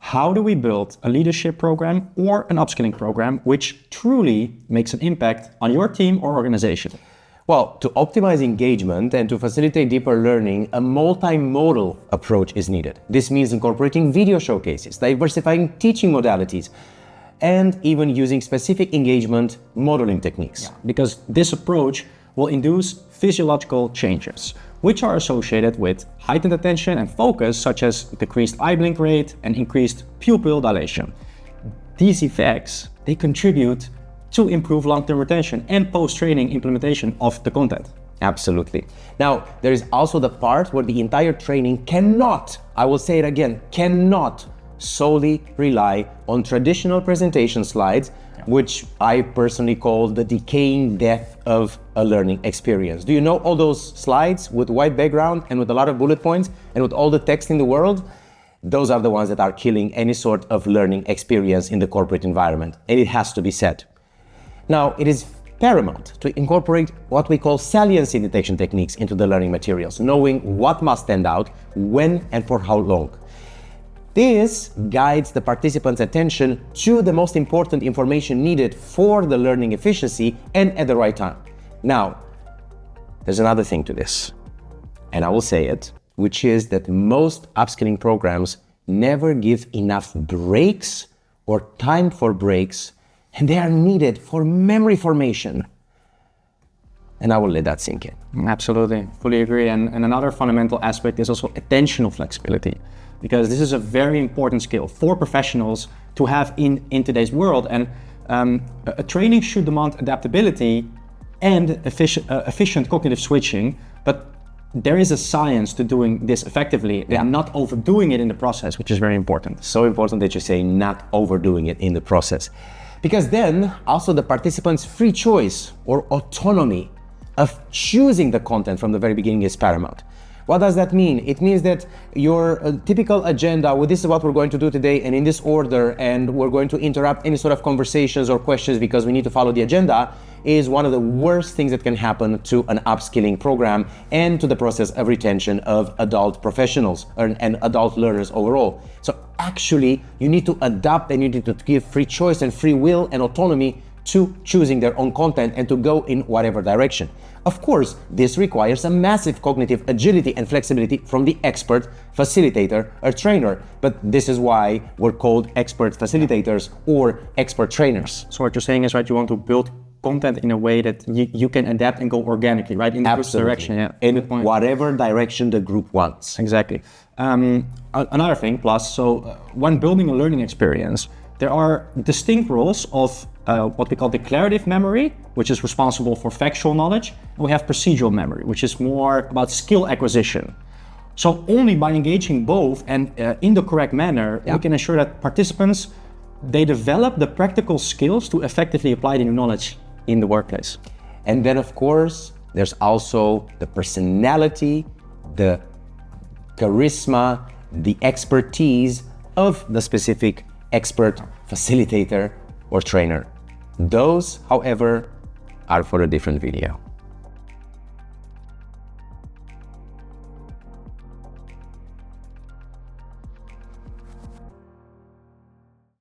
how do we build a leadership program or an upskilling program which truly makes an impact on your team or organization? Well, to optimize engagement and to facilitate deeper learning, a multimodal approach is needed. This means incorporating video showcases, diversifying teaching modalities, and even using specific engagement modeling techniques. Yeah, because this approach will induce physiological changes, which are associated with heightened attention and focus, such as decreased eye blink rate and increased pupil dilation. These effects, they contribute to improve long-term retention and post-training implementation of the content. Absolutely. Now, there is also the part where the entire training cannot, I will say it again, cannot solely rely on traditional presentation slides, which I personally call the decaying death of a learning experience. Do you know all those slides with white background and with a lot of bullet points and with all the text in the world? Those are the ones that are killing any sort of learning experience in the corporate environment, and it has to be said. Now, it is paramount to incorporate what we call saliency detection techniques into the learning materials, knowing what must stand out, when and for how long. This guides the participants' attention to the most important information needed for the learning efficiency and at the right time. Now, there's another thing to this, and I will say it, which is that most upskilling programs never give enough breaks or time for breaks, and they are needed for memory formation. And I will let that sink in. Absolutely, fully agree. And another fundamental aspect is also attentional flexibility, because this is a very important skill for professionals to have in today's world. And a training should demand adaptability and efficient cognitive switching, but there is a science to doing this effectively and not overdoing it in the process, which is very important. So important that you say not overdoing it in the process. Because then also the participants' free choice or autonomy of choosing the content from the very beginning is paramount. What does that mean? It means that your typical agenda, well, this is what we're going to do today and in this order, and we're going to interrupt any sort of conversations or questions because we need to follow the agenda, is one of the worst things that can happen to an upskilling program and to the process of retention of adult professionals and adult learners overall. So actually, you need to adapt and you need to give free choice and free will and autonomy to choosing their own content and to go in whatever direction. Of course, this requires a massive cognitive agility and flexibility from the expert facilitator or trainer, but this is why we're called expert facilitators or expert trainers. So what you're saying is, right, you want to build content in a way that you can adapt and go organically, right, in the group's direction. Yeah, in whatever direction the group wants. Exactly. Another thing, plus, so when building a learning experience, there are distinct roles of what we call declarative memory, which is responsible for factual knowledge, and we have procedural memory, which is more about skill acquisition. So only by engaging both and in the correct manner, we can ensure that participants, they develop the practical skills to effectively apply the new knowledge in the workplace. And then, of course, there's also the personality, the charisma, the expertise of the specific expert, facilitator, or trainer. Those, however, are for a different video.